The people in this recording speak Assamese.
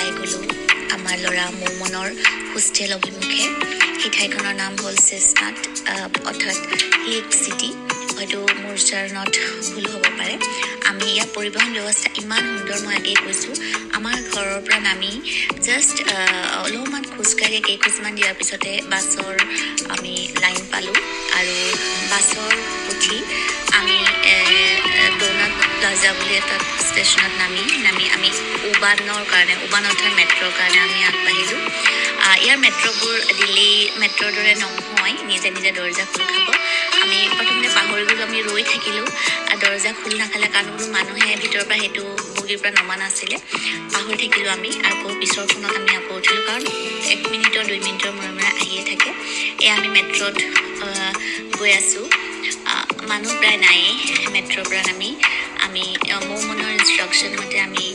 ওলাই গ'লোঁ আমাৰ ল'ৰা মৌমনৰ হোষ্টেল অভিমুখে। সেই ঠাইখনৰ নাম হ'ল চেষ্টনাট অৰ্থাৎ লেক চিটি। হয়তো মোৰ উচ্চাৰণত ভুল হ'ব পাৰে। আমি ইয়াৰ পৰিবহণ ব্যৱস্থা ইমান সুন্দৰ, মই আগেয়ে কৈছোঁ। আমাৰ ঘৰৰ পৰা নামি জাষ্ট অলপমান খোজকাঢ়ি কেইখোজমান দিয়াৰ পিছতে বাছৰ আমি লাইন পালোঁ আৰু বাছৰ উঠি আমি ড'নাট প্লাজা বুলি এটা ষ্টেচনত নামি আমি উবান অৰ্থাৎ মেট্ৰ'ৰ কাৰণে আমি আগবাঢ়িলোঁ। ইয়াৰ মেট্ৰ'বোৰ দিল্লী মেট্ৰ'ৰ দৰে নহয়, নিজে নিজে দৰ্জা খোল খাব। আমি প্ৰথমতে পাহৰি গ'লোঁ, আমি ৰৈ থাকিলোঁ দৰ্জা খোল নাখালে, কাৰণ কোনো মানুহে ভিতৰৰ পৰা সেইটো বগীৰ পৰা নমা নাছিলে। পাহৰি থাকিলোঁ আমি। আকৌ পিছৰখনত আমি আকৌ উঠিলোঁ, কাৰণ 1 মিনিটৰ 2 মিনিটৰ মূৰে মূৰে আহিয়ে থাকে। এয়া আমি মেট্ৰ'ত গৈ আছোঁ। মানুহ প্ৰায় নায়েই। মেট্ৰ'ৰ পৰা নামি আমি মৌমনৰ ইনষ্ট্ৰাকশ্যন মতে আমি